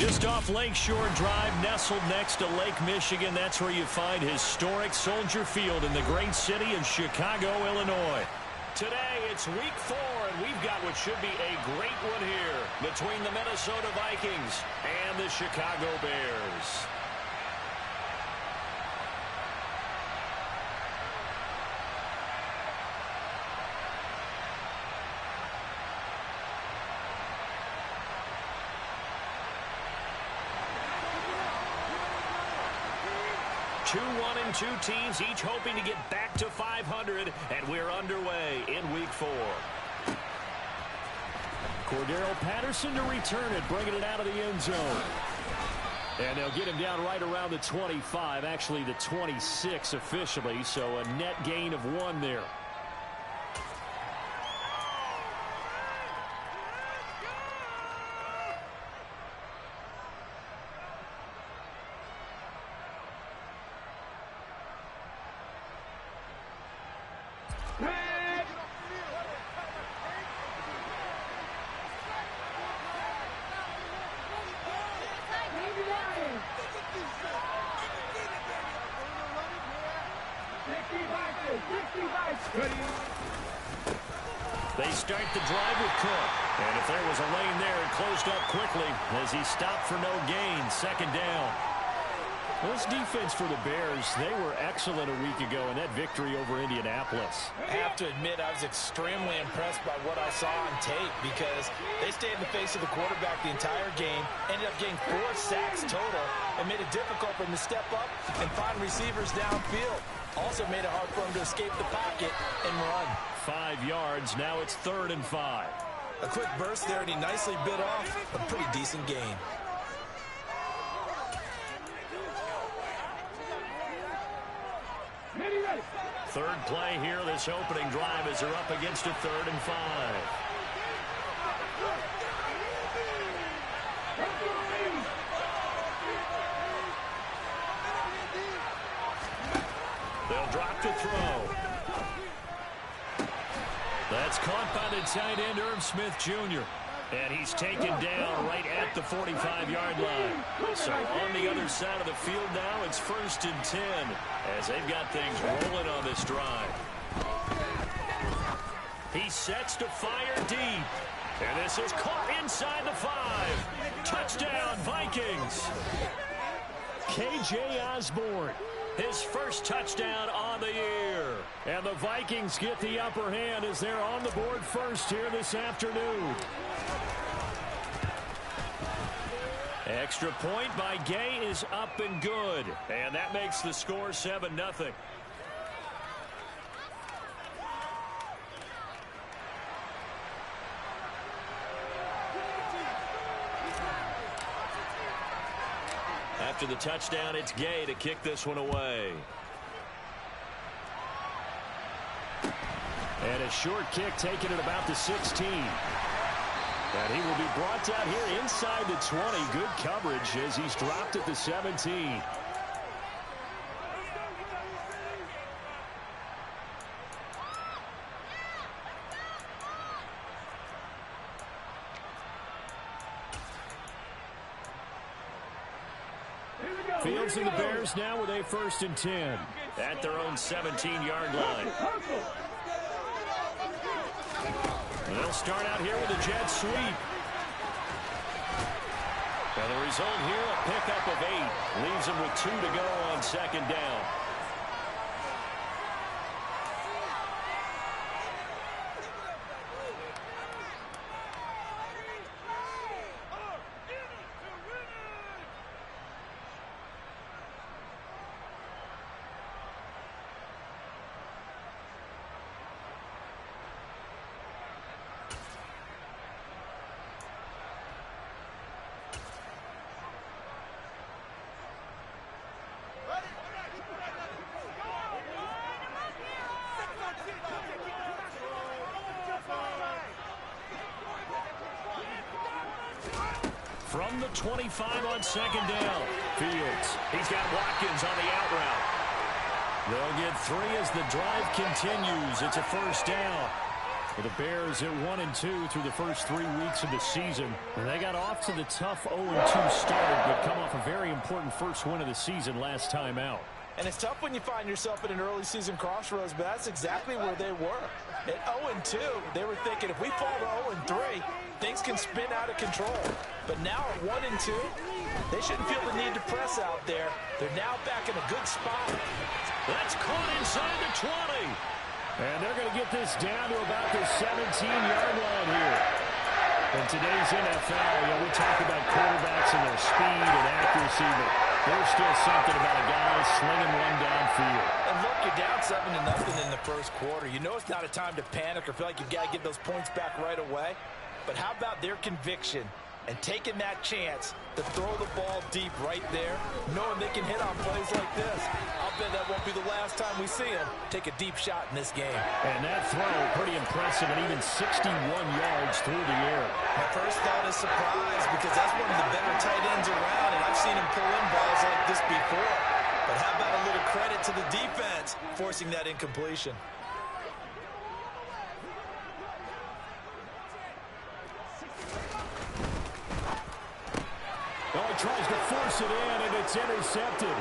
Just off Lakeshore Drive, nestled next to Lake Michigan. That's where you find historic Soldier Field in the great city of Chicago, Illinois. Today, it's week 4, and we've got what should be a great one here between the Minnesota Vikings and the Chicago Bears. Two 1-2 teams, each hoping to get back to 500, and we're underway in week 4. Cordero Patterson to return it, bringing it out of the end zone. And they'll get him down right around the 25, actually the 26 officially, so a net gain of 1 there. They start the drive with Cook. And if there was a lane there, it closed up quickly as he stopped for no gain. 2nd down. Well, this defense for the Bears, they were excellent a week ago in that victory over Indianapolis. I have to admit, I was extremely impressed by what I saw on tape because they stayed in the face of the quarterback the entire game, ended up getting 4 sacks total, and made it difficult for him to step up and find receivers downfield. Also made it hard for him to escape the pocket and run. 5 yards. Now it's 3rd and 5. A quick burst there, and he nicely bit off a pretty decent gain. Third play here, this opening drive as they're up against a 3rd and 5. They'll drop to throw. That's caught by the tight end, Irv Smith Jr. And he's taken down right at the 45-yard line. So on the other side of the field now, it's 1st and 10 as they've got things rolling on this drive. He sets to fire deep. And this is caught inside the 5. Touchdown, Vikings. K.J. Osborne, his first touchdown on the year. And the Vikings get the upper hand as they're on the board first here this afternoon. Extra point by Gay is up and good. And that makes the score 7-0. After the touchdown, it's Gay to kick this one away. And a short kick taken at about the 16. And he will be brought down here inside the 20. Good coverage as he's dropped at the 17. Fields and the Bears now with a 1st and 10 at their own 17-yard line. They'll start out here with a jet sweep. And the result here, a pickup of 8. Leaves them with 2 to go on 2nd down. From the 25 on 2nd down. Fields. He's got Watkins on the out route. They'll get 3 as the drive continues. It's a 1st down. Well, the Bears at 1-2 through the first 3 weeks of the season. And they got off to the tough 0-2 start, but come off a very important first win of the season last time out. And it's tough when you find yourself at an early season crossroads, but that's exactly where they were. At 0-2, they were thinking if we fall to 0-3, things can spin out of control. But now at 1-2, they shouldn't feel the need to press out there. They're now back in a good spot. That's caught inside the 20. And they're going to get this down to about the 17-yard line here. In today's NFL, we talk about quarterbacks and their speed and accuracy, but there's still something about a guy slinging one downfield. And look, you're down 7-0 in the first quarter. You know it's not a time to panic or feel like you've got to get those points back right away. But how about their conviction and taking that chance to throw the ball deep right there, knowing they can hit on plays like this? I'll bet that won't be the last time we see them take a deep shot in this game. And that throw, pretty impressive, and even 61 yards through the air. My first thought is surprise, because that's one of the better tight ends around, and I've seen him pull in balls like this before. But how about a little credit to the defense forcing that incompletion? Oh, he tries to force it in, and it's intercepted.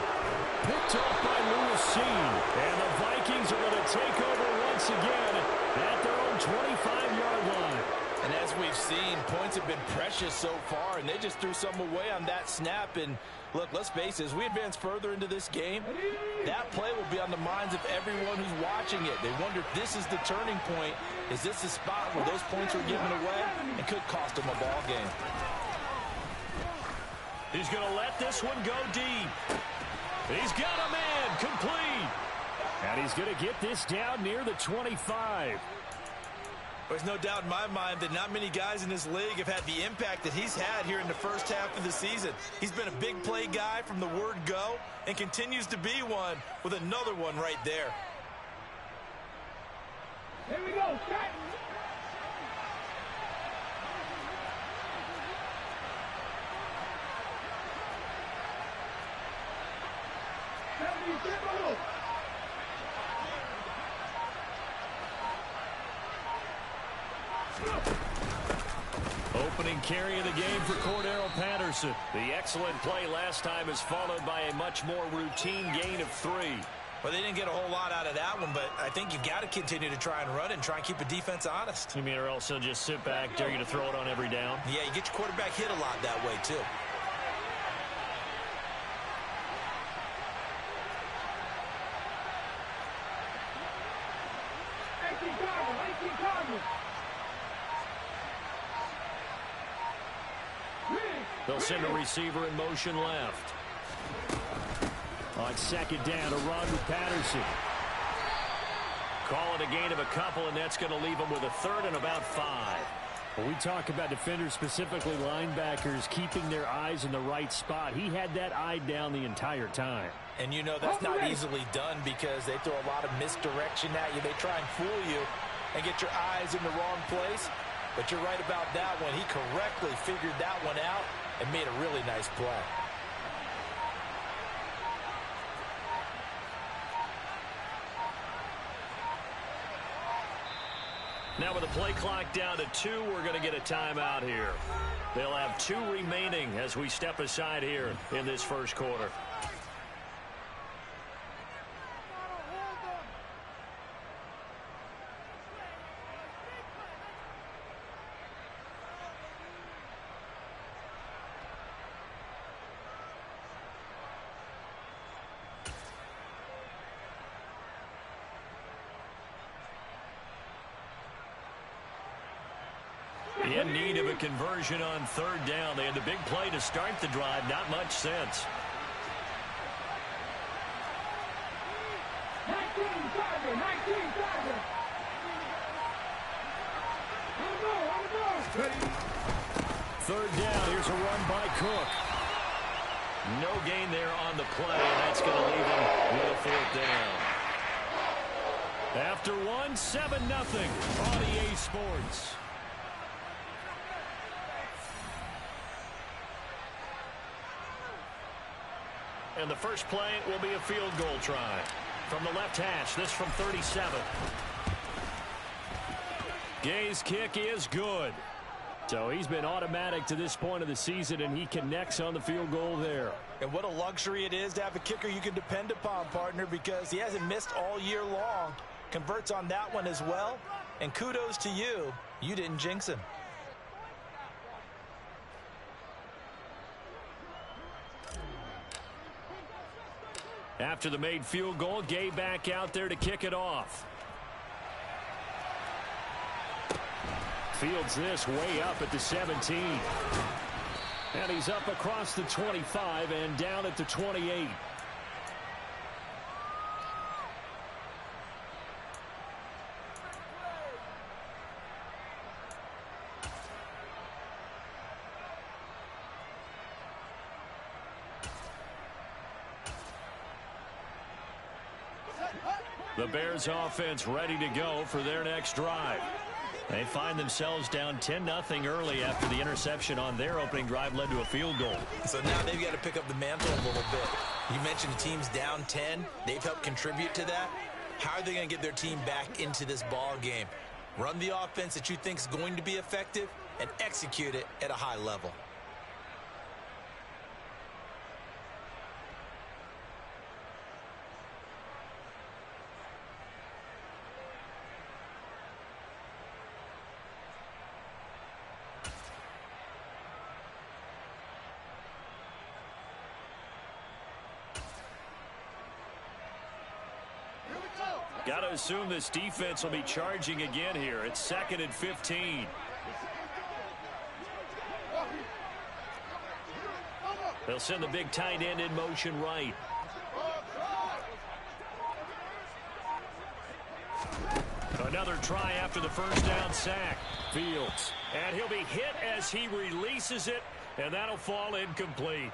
Picked off by Lewis. And the Vikings are going to take over once again at their own 25-yard line. And as we've seen, points have been precious so far, and they just threw some away on that snap. And look, let's face it, as we advance further into this game, that play will be on the minds of everyone who's watching it. They wonder if this is the turning point. Is this the spot where those points are given away and could cost them a ball game? He's going to let this one go deep. He's got a man complete. And he's going to get this down near the 25. There's no doubt in my mind that not many guys in this league have had the impact that he's had here in the first half of the season. He's been a big play guy from the word go and continues to be one with another one right there. Here we go, set. Opening carry of the game for Cordero Patterson. The excellent play last time is followed by a much more routine gain of 3. Well, they didn't get a whole lot out of that one, but I think you've got to continue to try and run it and try and keep the defense honest. You mean, or else they'll just sit back, dare you to throw it on every down? Yeah, you get your quarterback hit a lot that way, too. They'll send a receiver in motion left. On second down, a run with Patterson. Call it a gain of a couple, and that's going to leave them with a third and about 5. When we talk about defenders, specifically linebackers, keeping their eyes in the right spot, he had that eye down the entire time. And you know that's not easily done because they throw a lot of misdirection at you. They try and fool you and get your eyes in the wrong place. But you're right about that one. He correctly figured that one out and made a really nice play. Now with the play clock down to 2, we're going to get a timeout here. They'll have 2 remaining as we step aside here in this first quarter. In need of a conversion on third down. They had the big play to start the drive. Not much sense. 19 Tiger. Third down. Here's a run by Cook. No gain there on the play, and that's going to leave him with a fourth down. After 1, 7-0 on EA Sports. And the first play will be a field goal try. From the left hash, this from 37. Gay's kick is good. So he's been automatic to this point of the season, and he connects on the field goal there. And what a luxury it is to have a kicker you can depend upon, partner, because he hasn't missed all year long. Converts on that one as well. And kudos to you. You didn't jinx him. After the made field goal, Gay back out there to kick it off. Fields this way up at the 17. And he's up across the 25 and down at the 28. The Bears offense ready to go for their next drive. They find themselves down 10-0 early after the interception on their opening drive led to a field goal. So now they've got to pick up the mantle a little bit. You mentioned the team's down 10. They've helped contribute to that. How are they going to get their team back into this ball game? Run the offense that you think is going to be effective and execute it at a high level. Got to assume this defense will be charging again here. It's 2nd and 15. They'll send the big tight end in motion right. Another try after the first down sack. Fields. And he'll be hit as he releases it, and that'll fall incomplete.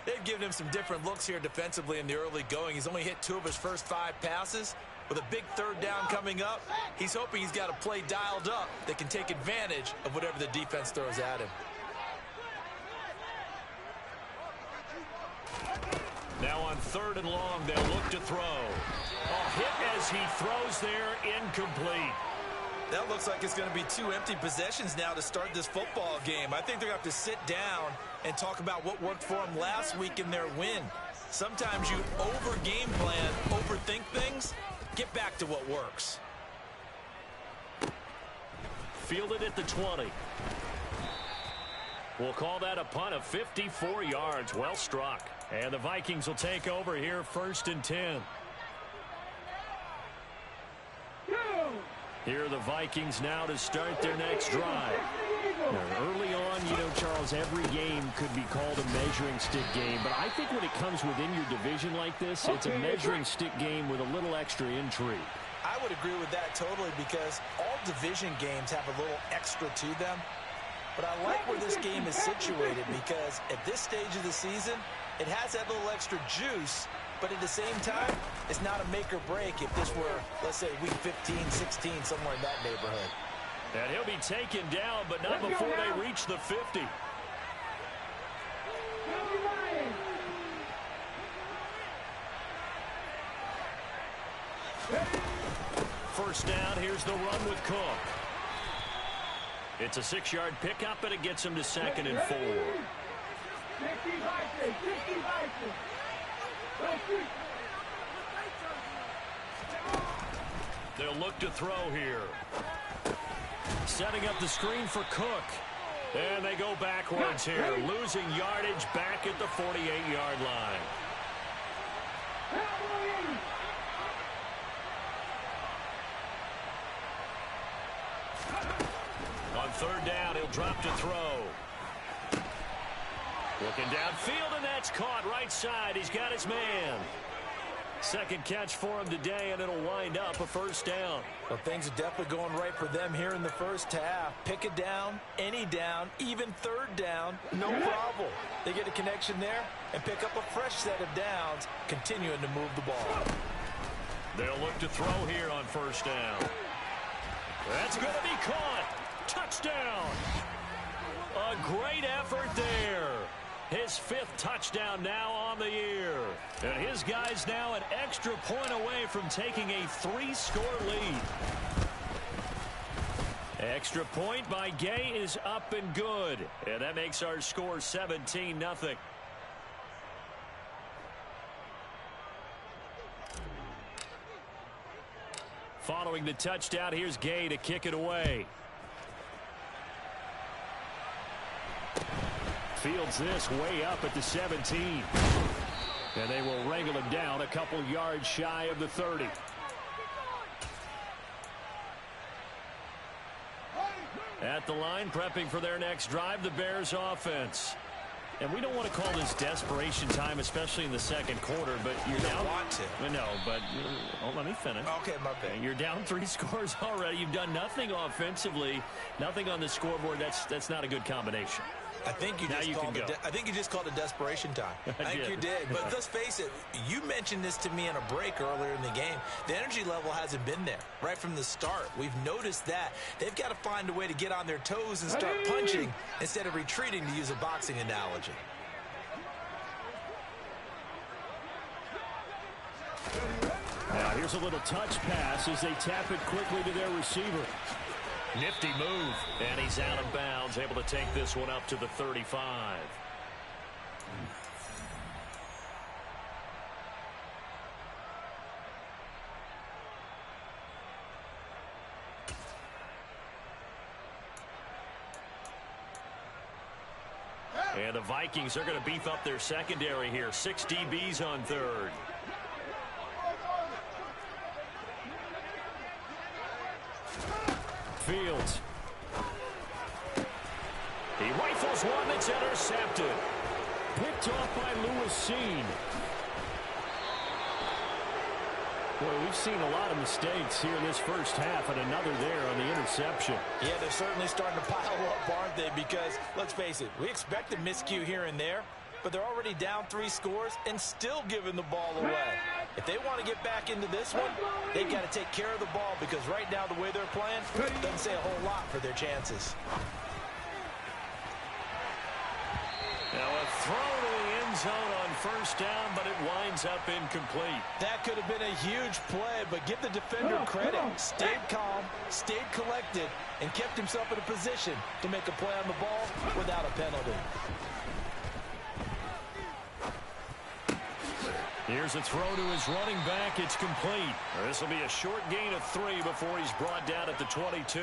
They've given him some different looks here defensively in the early going. He's only hit 2 of his first 5 passes. With a big 3rd down coming up, he's hoping he's got a play dialed up that can take advantage of whatever the defense throws at him. Now on 3rd and long, they'll look to throw. A hit as he throws there, incomplete. That looks like it's going to be 2 empty possessions now to start this football game. I think they're going to have to sit down and talk about what worked for them last week in their win. Sometimes you over-game plan, overthink things. Get back to what works. Fielded at the 20. We'll call that a punt of 54 yards. Well struck. And the Vikings will take over here 1st and 10. Here are the Vikings now to start their next drive. Now, early on, you know, Charles, every game could be called a measuring stick game. But I think when it comes within your division like this, it's a measuring stick game with a little extra intrigue. I would agree with that totally because all division games have a little extra to them. But I like where this game is situated because at this stage of the season, it has that little extra juice. But at the same time, it's not a make or break if this were, let's say, week 15, 16, somewhere in that neighborhood. And he'll be taken down, but not before they reach the 50. First down, here's the run with Cook. It's a 6-yard pickup, and it gets him to 2nd and 4. They'll look to throw here. Setting up the screen for Cook. And they go backwards here, losing yardage back at the 48-yard line. On 3rd down, he'll drop to throw. Looking downfield, and that's caught right side. He's got his man. Second catch for him today, and it'll wind up a 1st down. Well, things are definitely going right for them here in the first half. Pick a down, any down, even 3rd down, no problem. They get a connection there and pick up a fresh set of downs, continuing to move the ball. They'll look to throw here on 1st down. That's going to be caught. Touchdown. A great effort there. His 5th touchdown now on the year. And his guys now an extra point away from taking a 3-score lead. Extra point by Gay is up and good. And that makes our score 17-0. Following the touchdown, here's Gay to kick it away. Fields this way up at the 17. And they will wrangle him down a couple yards shy of the 30. At the line, prepping for their next drive, the Bears offense. And we don't want to call this desperation time, especially in the second quarter, but you're down. Want to. No, but let me finish. Okay, my bad. You're down 3 scores already. You've done nothing offensively, nothing on the scoreboard. That's not a good combination. I think you just called it desperation time. I think you did. But let's face it, you mentioned this to me in a break earlier in the game. The energy level hasn't been there right from the start. We've noticed that. They've got to find a way to get on their toes and start punching instead of retreating, to use a boxing analogy. Now here's a little touch pass as they tap it quickly to their receiver. Nifty move, and he's out of bounds, able to take this one up to the 35. And the Vikings are going to beef up their secondary here. 6 DBs on third. Fields. He rifles one that's intercepted. Picked off by Lewis. Boy, we've seen a lot of mistakes here in this first half, and another there on the interception. Yeah, they're certainly starting to pile up, aren't they? Because, let's face it, we expect a miscue here and there, but they're already down 3 scores and still giving the ball away. If they want to get back into this one, they've got to take care of the ball, because right now the way they're playing doesn't say a whole lot for their chances. Now a throw to the end zone on first down, but it winds up incomplete. That could have been a huge play, but give the defender credit. Stayed calm, stayed collected, and kept himself in a position to make a play on the ball without a penalty. Here's a throw to his running back. It's complete. This will be a short gain of 3 before he's brought down at the 22.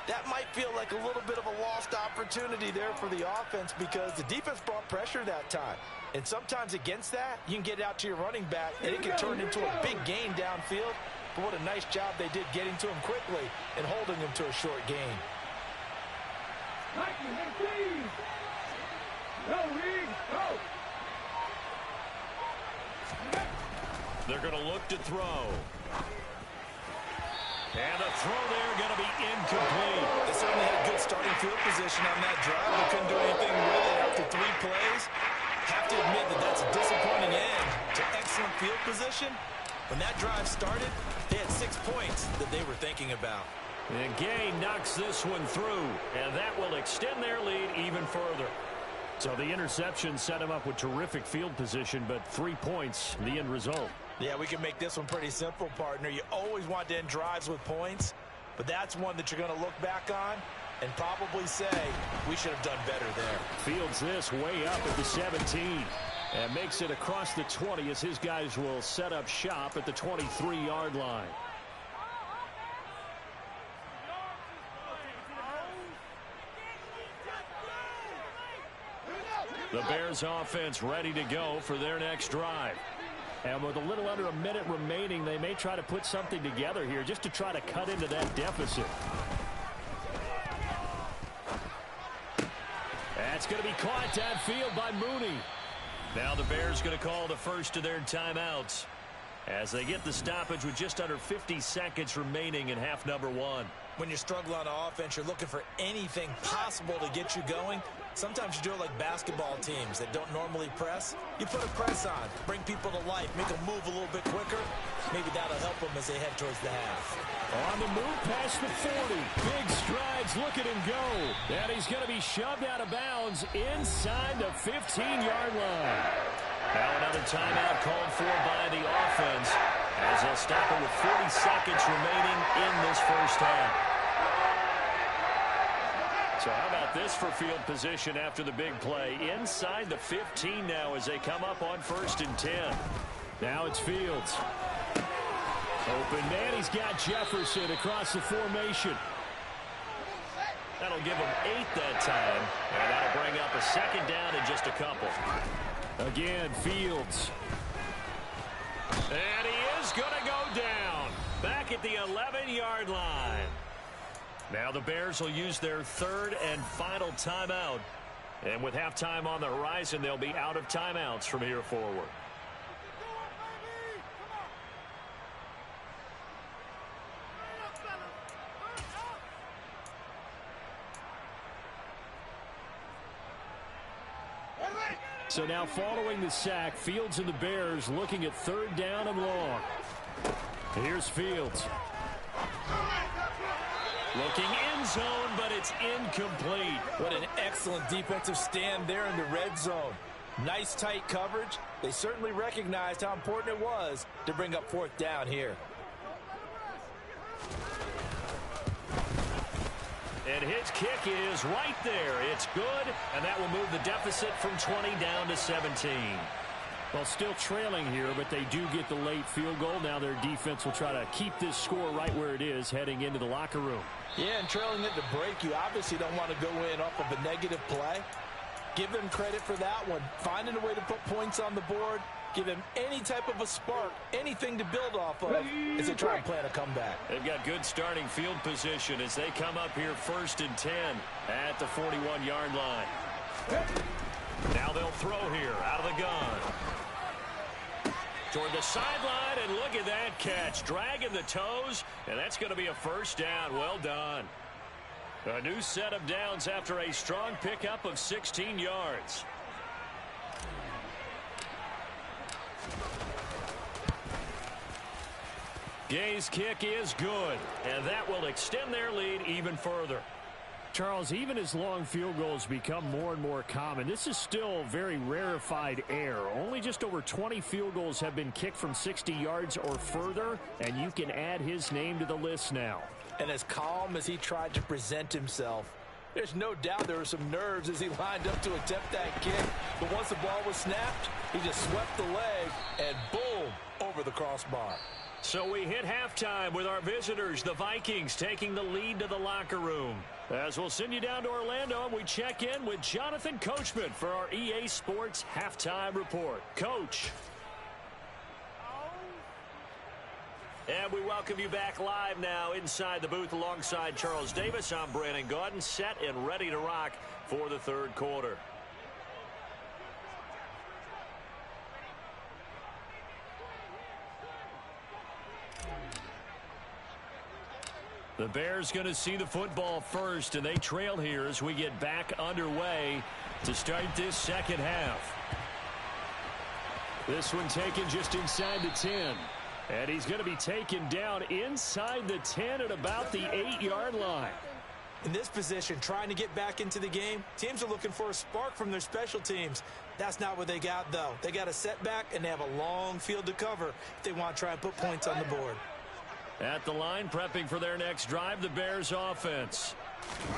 That might feel like a little bit of a lost opportunity there for the offense, because the defense brought pressure that time. And sometimes against that, you can get it out to your running back, and it can turn into a big gain downfield. But what a nice job they did getting to him quickly and holding him to a short gain. They're going to look to throw. And the throw there going to be incomplete. They certainly had a good starting field position on that drive. They couldn't do anything with it after 3 plays. Have to admit that that's a disappointing end to excellent field position. When that drive started, they had 6 points that they were thinking about. And Gay knocks this one through, and that will extend their lead even further. So the interception set him up with terrific field position, but 3 points, the end result. Yeah, we can make this one pretty simple, partner. You always want to end drives with points, but that's one that you're going to look back on and probably say, we should have done better there. Fields this way up at the 17 and makes it across the 20 as his guys will set up shop at the 23-yard line. The Bears offense ready to go for their next drive. And with a little under a minute remaining, they may try to put something together here just to try to cut into that deficit. That's going to be caught downfield by Mooney. Now the Bears going to call the first of their timeouts as they get the stoppage with just under 50 seconds remaining in half number 1. When you struggle on offense, you're looking for anything possible to get you going. Sometimes you do it like basketball teams that don't normally press. You put a press on, bring people to life, make them move a little bit quicker. Maybe that'll help them as they head towards the half. On the move past the 40. Big strides, look at him go. And he's going to be shoved out of bounds inside the 15-yard line. Now another timeout called for by the offense as they'll stop it with 40 seconds remaining in this first half. So how about this for field position after the big play? Inside the 15 now as they come up on 1st and 10. Now it's Fields. Open man, he's got Jefferson across the formation. That'll give him 8 that time, and that'll bring up a 2nd down in just a couple. Again, Fields. And he is going to go down. Back at the 11-yard line. Now the Bears will use their 3rd and final timeout. And with halftime on the horizon, they'll be out of timeouts from here forward. So now following the sack, Fields and the Bears looking at 3rd down and long. Here's Fields. Looking end zone, but it's incomplete. What an excellent defensive stand there in the red zone. Nice tight coverage. They certainly recognized how important it was to bring up 4th down here. And his kick is right there. It's good, and that will move the deficit from 20 down to 17. Well, still trailing here, but they do get the late field goal. Now their defense will try to keep this score right where it is heading into the locker room. Yeah, and trailing it to break, you obviously don't want to go in off of a negative play. Give them credit for that one. Finding a way to put points on the board. Give them any type of a spark, anything to build off of as they try and plan a comeback. They've got good starting field position as they come up here 1st and 10 at the 41-yard line. Now they'll throw here out of the gun. Toward the sideline, and look at that catch. Dragging the toes, and that's going to be a 1st down. Well done. A new set of downs after a strong pickup of 16 yards. Gay's kick is good, and that will extend their lead even further. Charles, even as long field goals become more and more common, this is still very rarefied air. Only just over 20 field goals have been kicked from 60 yards or further, and you can add his name to the list now. And as calm as he tried to present himself, there's no doubt there were some nerves as he lined up to attempt that kick. But once the ball was snapped, he just swept the leg and boom, over the crossbar. So we hit halftime with our visitors, the Vikings, taking the lead to the locker room. As we'll send you down to Orlando, and we check in with Jonathan Coachman for our EA Sports Halftime Report. Coach. And we welcome you back live now inside the booth alongside Charles Davis. I'm Brandon Gaudin, set and ready to rock for the 3rd quarter. The Bears going to see the football first, and they trail here as we get back underway to start this 2nd half. This one taken just inside the 10. And he's going to be taken down inside the 10 at about the 8-yard line. In this position, trying to get back into the game, teams are looking for a spark from their special teams. That's not what they got, though. They got a setback, and they have a long field to cover if they want to try and put points on the board. At the line, prepping for their next drive, the Bears offense.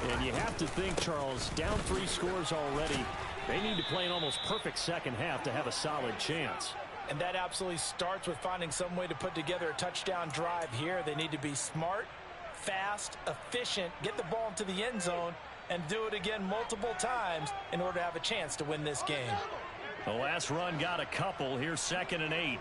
And you have to think, Charles, down 3 scores already. They need to play an almost perfect 2nd half to have a solid chance. And that absolutely starts with finding some way to put together a touchdown drive here. They need to be smart, fast, efficient, get the ball into the end zone, and do it again multiple times in order to have a chance to win this game. The last run got a couple. Here's 2nd and 8.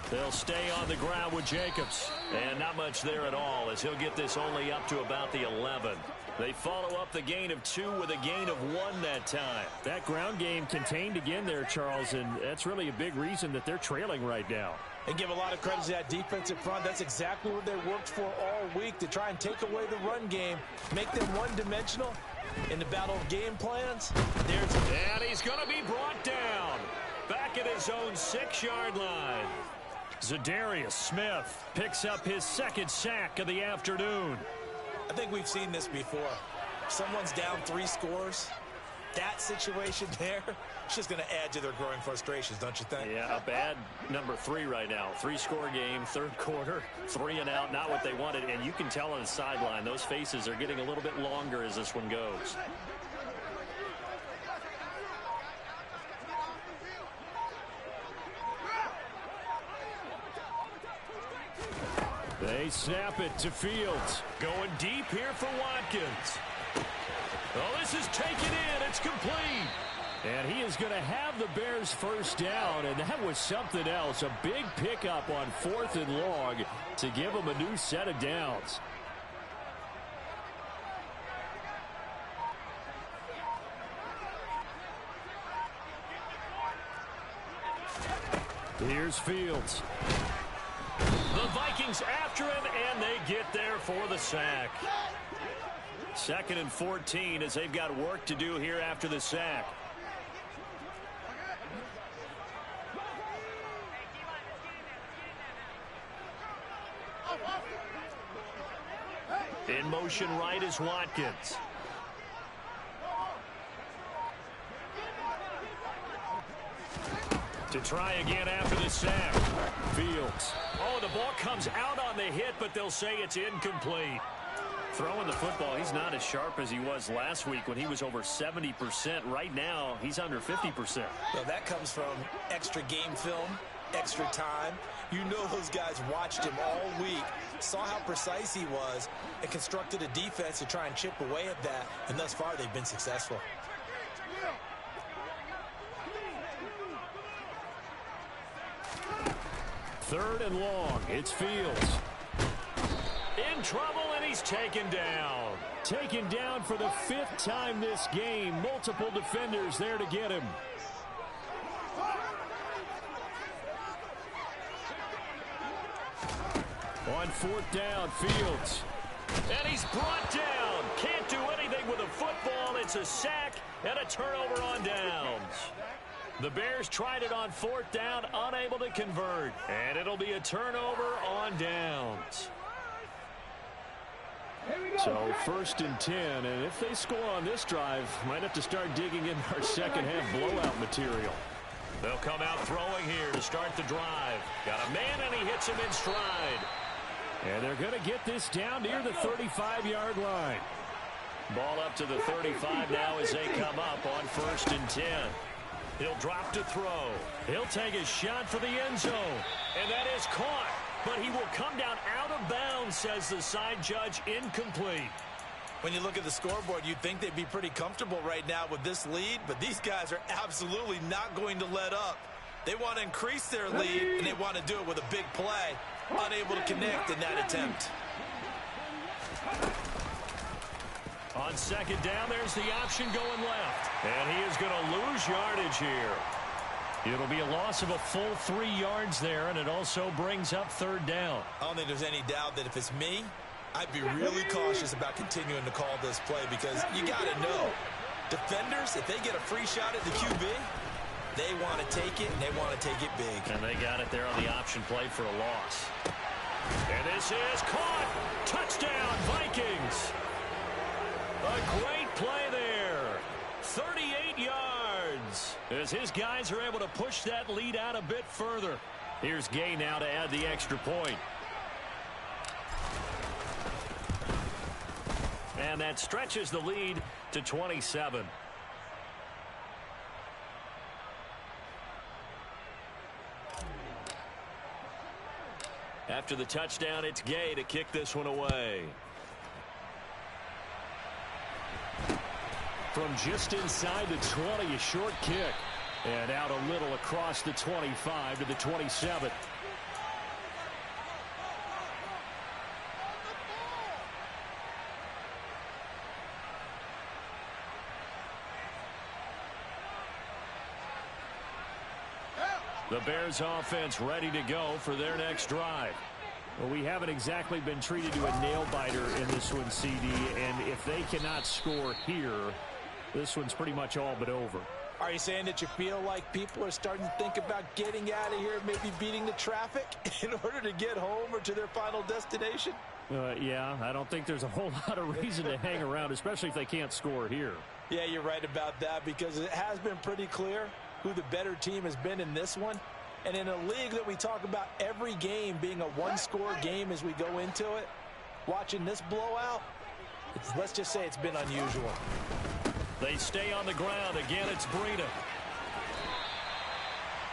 They'll stay on the ground with Jacobs. And not much there at all as he'll get this only up to about the 11. They follow up the gain of 2 with a gain of 1 that time. That ground game contained again there, Charles, and that's really a big reason that they're trailing right now. And give a lot of credit to that defensive front. That's exactly what they worked for all week, to try and take away the run game, make them one-dimensional in the battle of game plans. And he's going to be brought down back at his own 6-yard line. Zadarius Smith picks up his 2nd sack of the afternoon. I think we've seen this before. Someone's down 3 scores. that situation there, it's just going to add to their growing frustrations, don't you think? Yeah, a bad number 3 right now. 3-score game, third quarter, 3 and out, not what they wanted. And you can tell on the sideline, those faces are getting a little bit longer as this one goes. They snap it to Fields. Going deep here for Watkins. Oh, this is taken in. It's complete. And he is going to have the Bears first down, and that was something else. A big pickup on 4th and long to give them a new set of downs. Here's Fields. The Vikings after him, and they get there for the sack. 2nd and 14 as they've got work to do here after the sack. In motion right is Watkins. To try again after the sack. Fields. Oh, the ball comes out on the hit, but they'll say it's incomplete. Throwing the football, he's not as sharp as he was last week when he was over 70%. Right now, he's under 50%. Well, that comes from extra game film, extra time. You know those guys watched him all week, saw how precise he was, and constructed a defense to try and chip away at that, and thus far they've been successful. Third and long. It's Fields. In trouble, and he's taken down. Taken down for the 5th time this game. Multiple defenders there to get him. On 4th down, Fields. And he's brought down. Can't do anything with a football. It's a sack and a turnover on downs. The Bears tried it on 4th down, unable to convert. And it'll be a turnover on downs. So 1st and 10, and if they score on this drive, might have to start digging in our second half blowout material. They'll come out throwing here to start the drive. Got a man, and he hits him in stride. And they're going to get this down near the 35-yard line. Ball up to the 35 now as they come up on 1st and 10. He'll drop to throw. He'll take a shot for the end zone. And that is caught. But he will come down out of bounds, says the side judge. Incomplete. When you look at the scoreboard, you'd think they'd be pretty comfortable right now with this lead, but these guys are absolutely not going to let up. They want to increase their lead, and they want to do it with a big play. Unable to connect in that attempt. On 2nd down, there's the option going left. And he is going to lose yardage here. It'll be a loss of a full 3 yards there, and it also brings up 3rd down. I don't think there's any doubt that if it's me, I'd be really cautious about continuing to call this play because you got to know, defenders, if they get a free shot at the QB, they want to take it, and they want to take it big. And they got it there on the option play for a loss. And this is caught. Touchdown, Vikings. A great play there. 38 yards as his guys are able to push that lead out a bit further. Here's Gay now to add the extra point. And that stretches the lead to 27. After the touchdown, it's Gay to kick this one away. From just inside the 20, a short kick. And out a little across the 25 to the 27. The Bears offense ready to go for their next drive. Well, we haven't exactly been treated to a nail-biter in this one, CD, and if they cannot score here, this one's pretty much all but over. Are you saying that you feel like people are starting to think about getting out of here, maybe beating the traffic in order to get home or to their final destination? Yeah, I don't think there's a whole lot of reason to hang around, especially if they can't score here. Yeah, you're right about that, because it has been pretty clear who the better team has been in this one. And in a league that we talk about every game being a one-score game as we go into it, watching this blowout, let's just say it's been unusual. They stay on the ground. Again, it's Breida.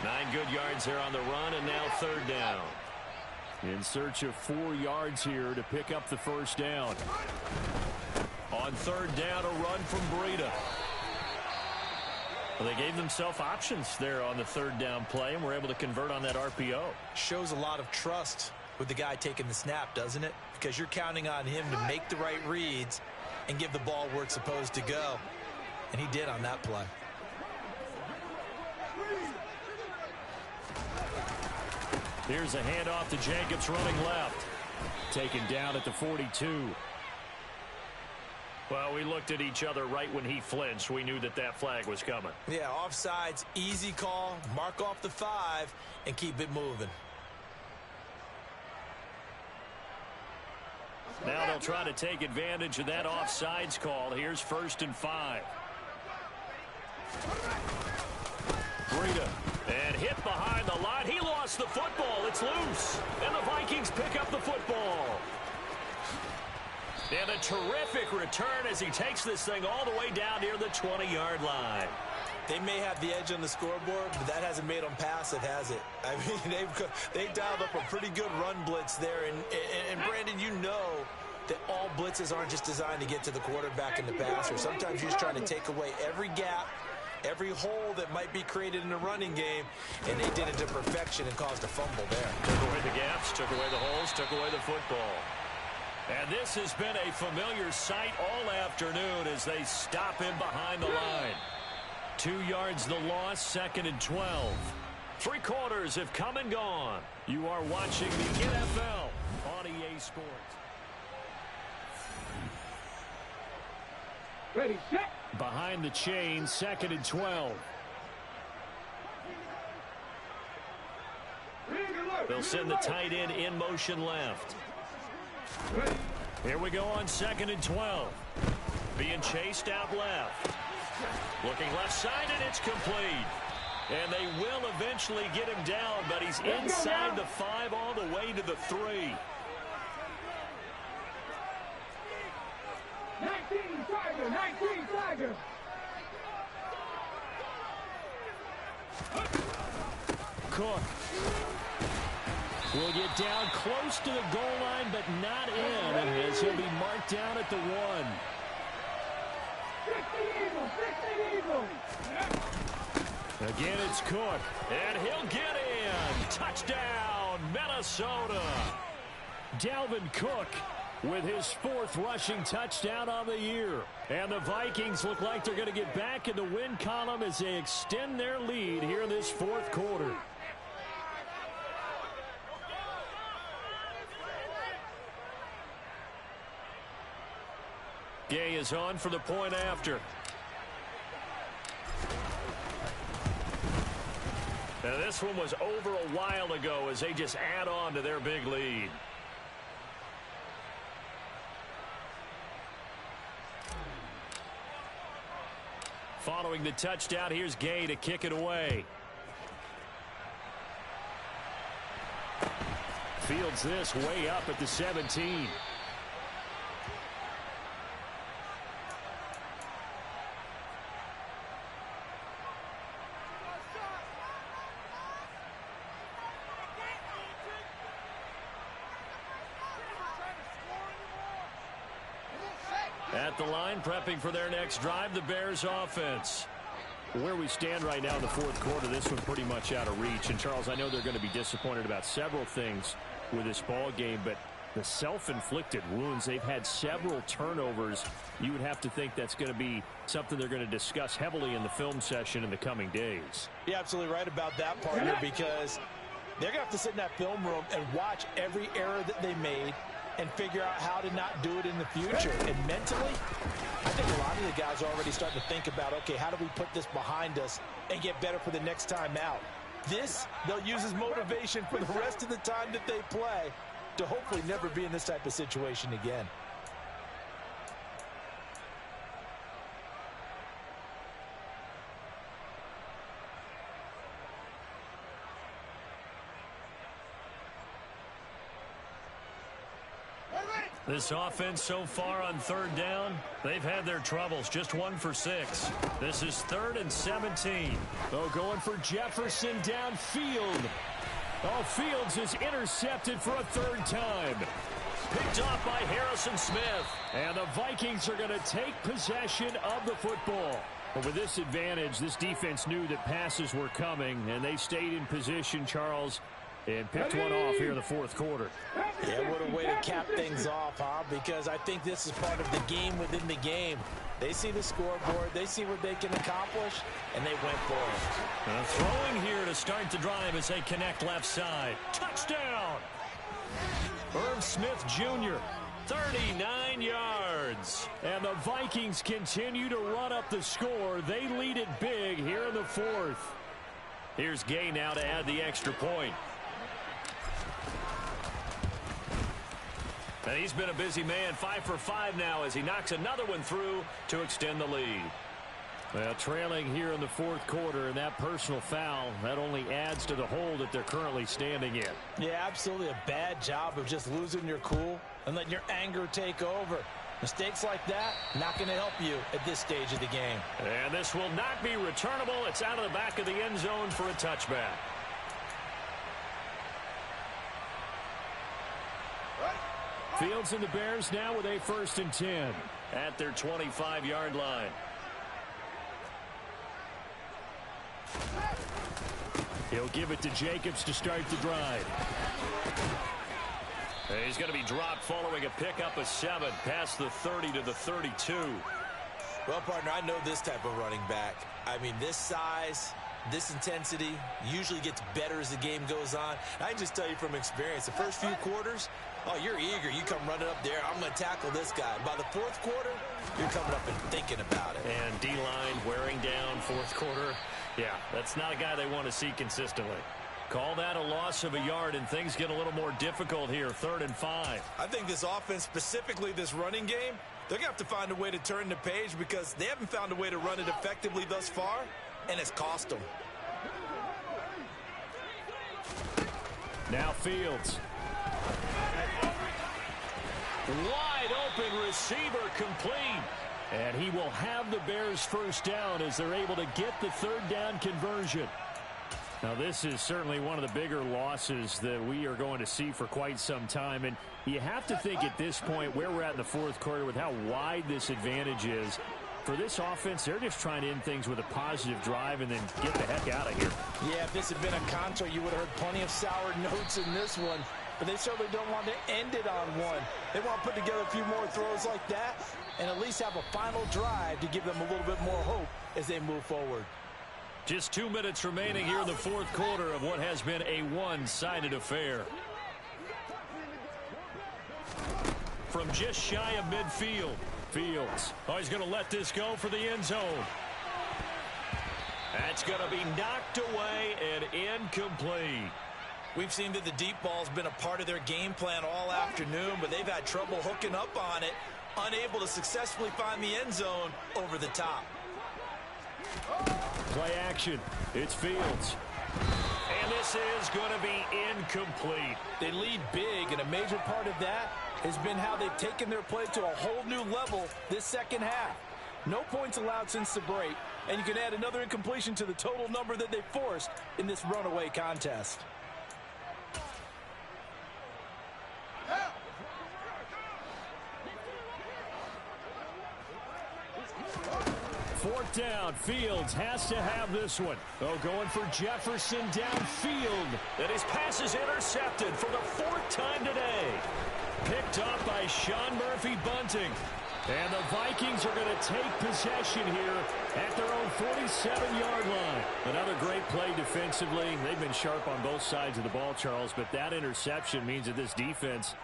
9 good yards there on the run, and now 3rd down. In search of 4 yards here to pick up the first down. On 3rd down, a run from Breida. Well, they gave themselves options there on the 3rd down play, and were able to convert on that RPO. Shows a lot of trust with the guy taking the snap, doesn't it? Because you're counting on him to make the right reads and give the ball where it's supposed to go. And he did on that play. Here's a handoff to Jacobs running left. Taken down at the 42. Well, we looked at each other right when he flinched. We knew that that flag was coming. Yeah, offsides, easy call, mark off the 5, and keep it moving. Now they'll try to take advantage of that offsides call. Here's 1st and 5. Breida, and hit behind the line. He lost the football. It's loose. And the Vikings pick up the football. And a terrific return as he takes this thing all the way down near the 20-yard line. They may have the edge on the scoreboard, but that hasn't made them passive, has it? I mean, they dialed up a pretty good run blitz there. And Brandon, you know that all blitzes aren't just designed to get to the quarterback and the passer. Sometimes you're just trying to take away every gap, every hole that might be created in the running game, and they did it to perfection and caused a fumble there. Took away the gaps, took away the holes, took away the football. And this has been a familiar sight all afternoon as they stop him behind the line. 2 yards the loss, 2nd and 12. 3 quarters have come and gone. You are watching the NFL on EA Sports. Ready, set. Behind the chain, 2nd and 12. They'll send the tight end in motion left. Here we go on 2nd and 12. Being chased out left. Looking left side, and it's complete. And they will eventually get him down, but he's inside the 5 all the way to the 3. 19 Tiger, 19 Tiger. Cook will get down close to the goal line, but not in, as he'll be marked down at the 1. 16 Eagles, 16 Eagles. Again, it's Cook, and he'll get in. Touchdown, Minnesota. Dalvin Cook with his 4th rushing touchdown on the year. And the Vikings look like they're going to get back in the win column as they extend their lead here in this 4th quarter. Gay is on for the point after. Now this one was over a while ago as they just add on to their big lead. Following the touchdown, here's Gay to kick it away. Fields this way up at the 17. At the line, prepping for their next drive, the Bears offense. Where we stand right now in the 4th quarter, this one pretty much out of reach. And, Charles, I know they're going to be disappointed about several things with this ball game, but the self-inflicted wounds, they've had several turnovers. You would have to think that's going to be something they're going to discuss heavily in the film session in the coming days. You're absolutely right about that, partner, because they're going to have to sit in that film room and watch every error that they made and figure out how to not do it in the future. And mentally, I think a lot of the guys are already starting to think about, okay, how do we put this behind us and get better for the next time out? This, they'll use as motivation for the rest of the time that they play to hopefully never be in this type of situation again. This offense so far on third down, they've had their troubles. Just 1 for 6. This is 3rd and 17. Oh, going for Jefferson downfield. Oh, Fields is intercepted for a 3rd time. Picked off by Harrison Smith. And the Vikings are going to take possession of the football. But with this advantage, this defense knew that passes were coming, and they stayed in position, Charles, and picked one off here in the 4th quarter. Yeah, what a way to cap things off, huh? Because I think this is part of the game within the game. They see the scoreboard, they see what they can accomplish, and they went for it. Throwing here to start the drive as they connect left side. Touchdown! Irv Smith Jr., 39 yards. And the Vikings continue to run up the score. They lead it big here in the 4th. Here's Gay now to add the extra point. And he's been a busy man, 5 for 5 now as he knocks another one through to extend the lead. Well, trailing here in the 4th quarter, and that personal foul, that only adds to the hole that they're currently standing in. Yeah, absolutely a bad job of just losing your cool and letting your anger take over. Mistakes like that, not going to help you at this stage of the game. And this will not be returnable. It's out of the back of the end zone for a touchback. Fields and the Bears now with a 1st and 10. At their 25-yard line. He'll give it to Jacobs to start the drive. He's going to be dropped following a pickup of 7 past the 30 to the 32. Well, partner, I know this type of running back. I mean, this size, this intensity usually gets better as the game goes on. I can just tell you from experience, the first few quarters, oh, you're eager. You come running up there. I'm going to tackle this guy. By the 4th quarter, you're coming up and thinking about it. And D-line wearing down 4th quarter. Yeah, that's not a guy they want to see consistently. Call that a loss of a yard, and things get a little more difficult here, 3rd and 5. I think this offense, specifically this running game, they're going to have to find a way to turn the page because they haven't found a way to run it effectively thus far, and it's cost them. Now Fields. Wide open receiver complete. And he will have the Bears 1st down as they're able to get the 3rd down conversion. Now, this is certainly one of the bigger losses that we are going to see for quite some time. And you have to think at this point where we're at in the 4th quarter with how wide this advantage is. For this offense, they're just trying to end things with a positive drive and then get the heck out of here. Yeah, if this had been a concert, you would have heard plenty of sour notes in this one. But they certainly don't want to end it on one. They want to put together a few more throws like that and at least have a final drive to give them a little bit more hope as they move forward. Just 2 minutes remaining here in the 4th quarter of what has been a one-sided affair. From just shy of midfield, Fields. Oh, he's going to let this go for the end zone. That's going to be knocked away and incomplete. We've seen that the deep ball's been a part of their game plan all afternoon, but they've had trouble hooking up on it, unable to successfully find the end zone over the top. Play action. It's Fields. And this is going to be incomplete. They lead big, and a major part of that has been how they've taken their play to a whole new level this second half. No points allowed since the break, and you can add another incompletion to the total number that they forced in this runaway contest. Fourth down, Fields has to have this one. Oh, going for Jefferson downfield. And his pass is intercepted for the 4th time today. Picked up by Sean Murphy-Bunting. And the Vikings are going to take possession here at their own 47-yard line. Another great play defensively. They've been sharp on both sides of the ball, Charles, but that interception means that this defense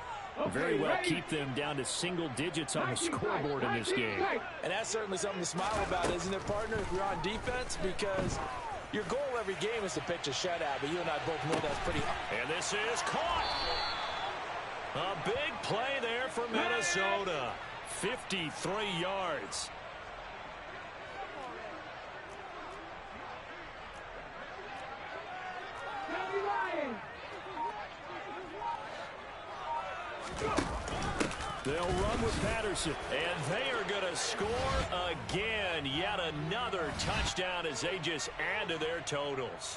very well keep them down to single digits on the scoreboard in this game. And that's certainly something to smile about, isn't it, partner, if you're on defense? Because your goal every game is to pitch a shutout, but you and I both know that's pretty hard. And this is caught. A big play there for Minnesota. 53 yards. They'll run with Patterson. And they are going to score again. Yet another touchdown as they just add to their totals.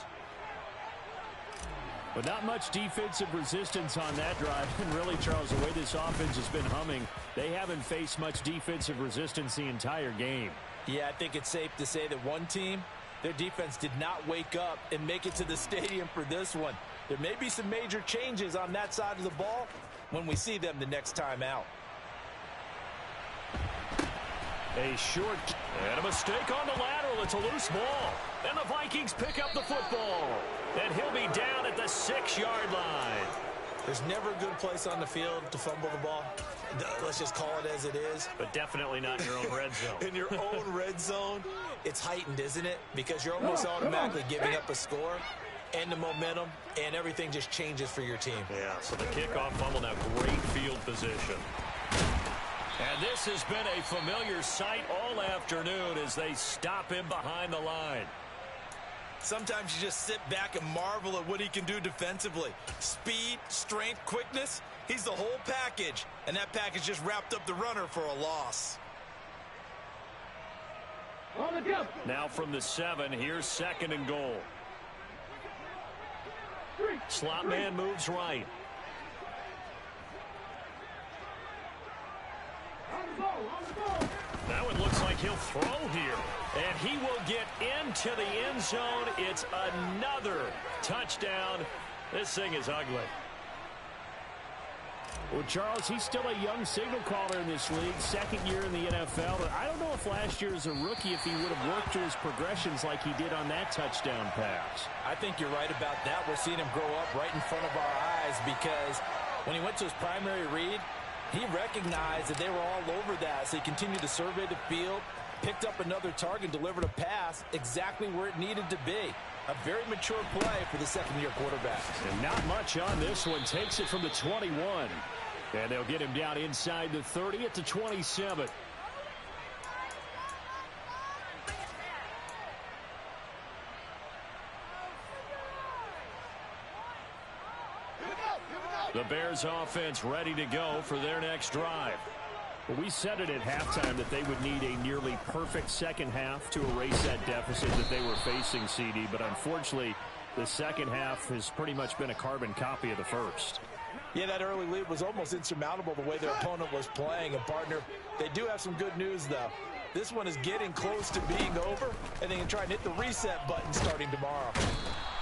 But not much defensive resistance on that drive. And really, Charles, the way this offense has been humming, they haven't faced much defensive resistance the entire game. Yeah, I think it's safe to say that one team, their defense did not wake up and make it to the stadium for this one. There may be some major changes on that side of the ball when we see them the next time out. A short and a mistake on the lateral. It's a loose ball. And the Vikings pick up the football. And he'll be down at the 6-yard line. There's never a good place on the field to fumble the ball. Let's just call it as it is. But definitely not in your own red zone. In your own red zone, it's heightened, isn't it? Because you're almost automatically giving up a score and the momentum, and everything just changes for your team. Yeah, so the kickoff fumble, now great field position. And this has been a familiar sight all afternoon as they stop him behind the line. Sometimes you just sit back and marvel at what he can do defensively. Speed, strength, quickness, he's the whole package. And that package just wrapped up the runner for a loss. On the jump. Now from the 7, here's 2nd and goal. Slot man moves right. Now it looks like he'll throw here. And he will get into the end zone. It's another touchdown. This thing is ugly. Well, Charles, he's still a young signal caller in this league, 2nd year in the NFL. But I don't know if last year as a rookie, if he would have worked through his progressions like he did on that touchdown pass. I think you're right about that. We're seeing him grow up right in front of our eyes because when he went to his primary read, he recognized that they were all over that. So he continued to survey the field, picked up another target, delivered a pass exactly where it needed to be. A very mature play for the 2nd-year quarterback. And not much on this one. Takes it from the 21. And they'll get him down inside the 30 at the 27. The Bears offense ready to go for their next drive. Well, we said it at halftime that they would need a nearly perfect second half to erase that deficit that they were facing, CD. But unfortunately, the second half has pretty much been a carbon copy of the first. Yeah, that early lead was almost insurmountable the way their opponent was playing. And, partner, they do have some good news, though. This one is getting close to being over, and they can try and hit the reset button starting tomorrow.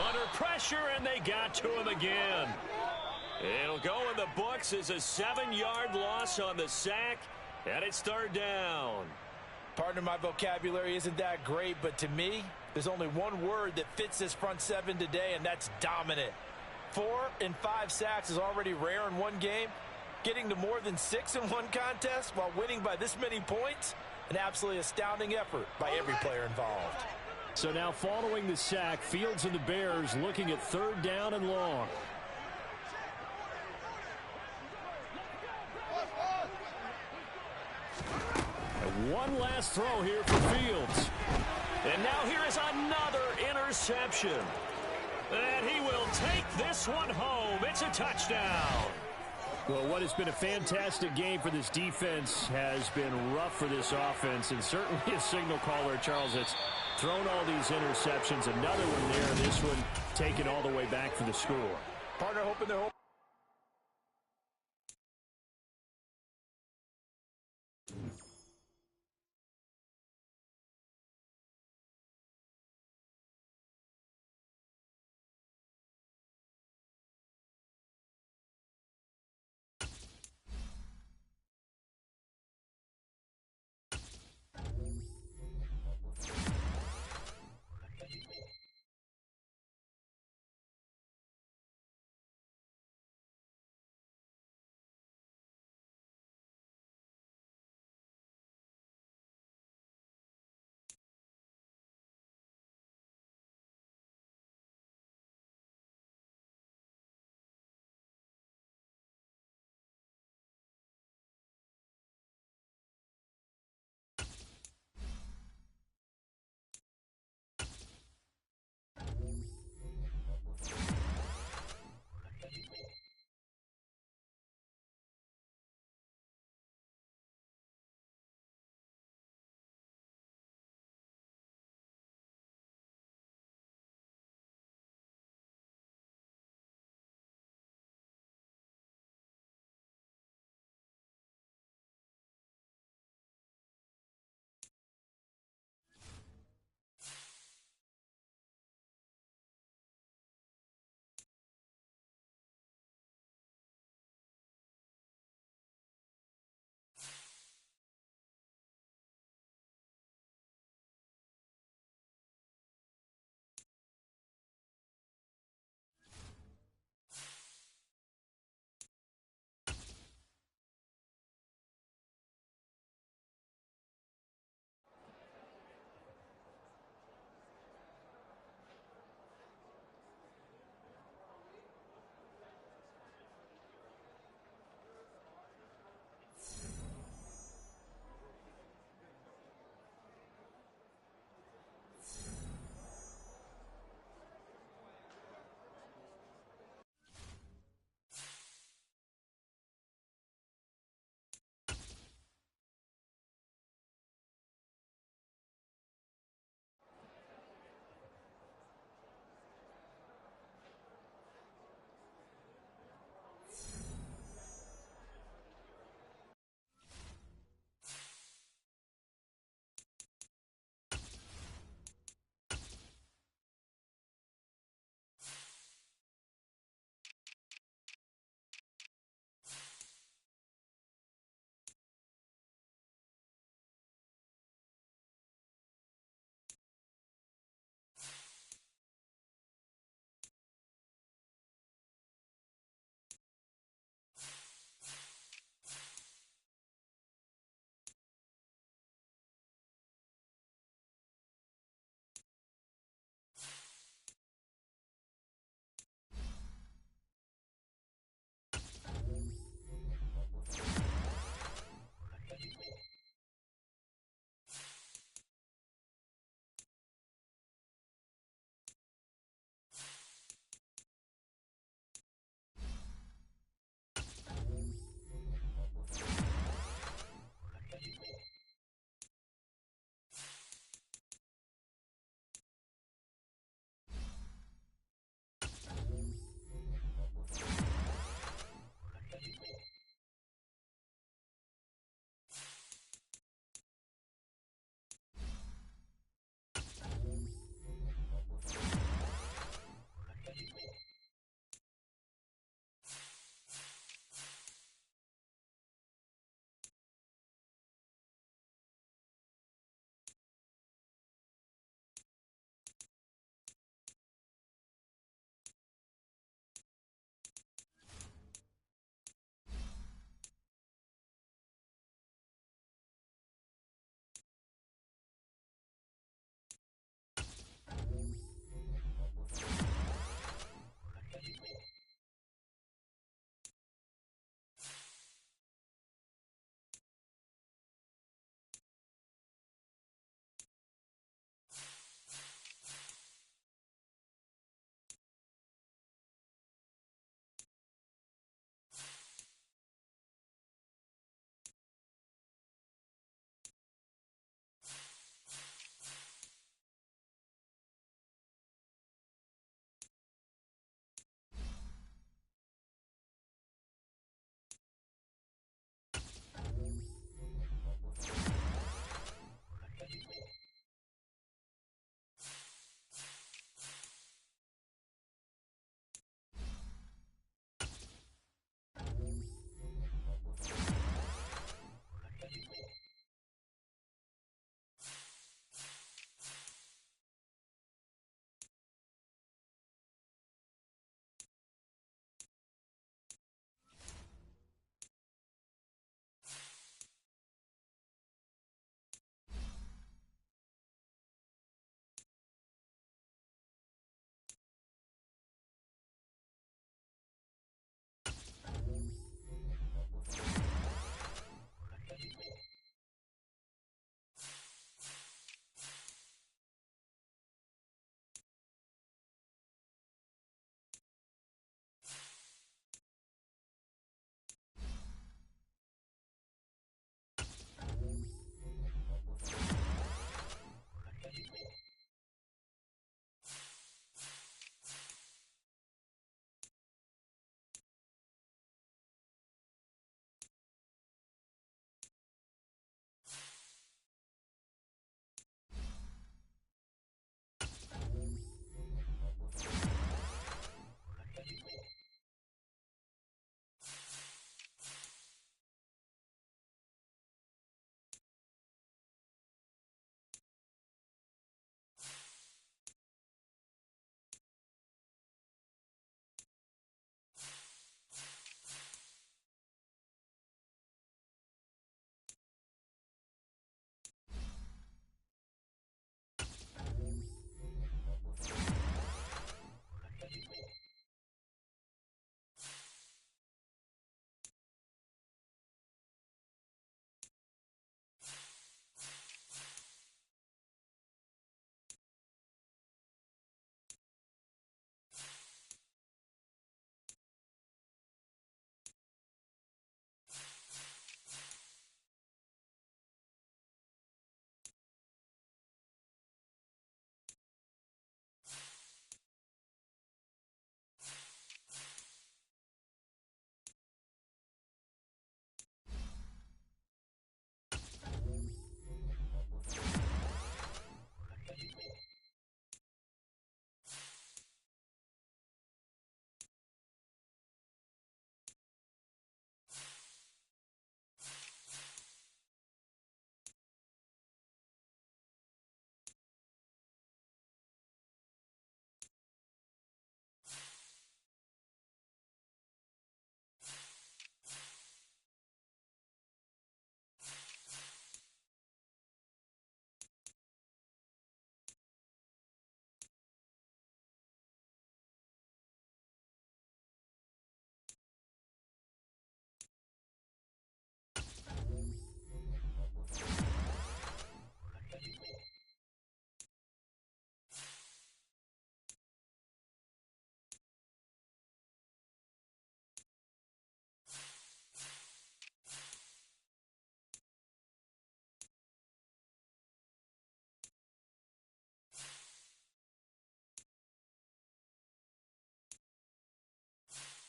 Under pressure, and they got to him again. It'll go in the books as a 7-yard loss on the sack, and it's 3rd down. Partner, my vocabulary isn't that great, but to me, there's only one word that fits this front 7 today, and that's dominant. 4 and 5 sacks is already rare in one game. Getting to more than 6 in one contest while winning by this many points, an absolutely astounding effort by every player involved. So now following the sack, Fields and the Bears looking at 3rd down and long. And one last throw here for Fields. And now here is another interception. And he will take this one home. It's a touchdown. Well, what has been a fantastic game for this defense has been rough for this offense. And certainly a signal caller, Charles, that's thrown all these interceptions. Another one there, this one taken all the way back for the score. Partner, hoping they're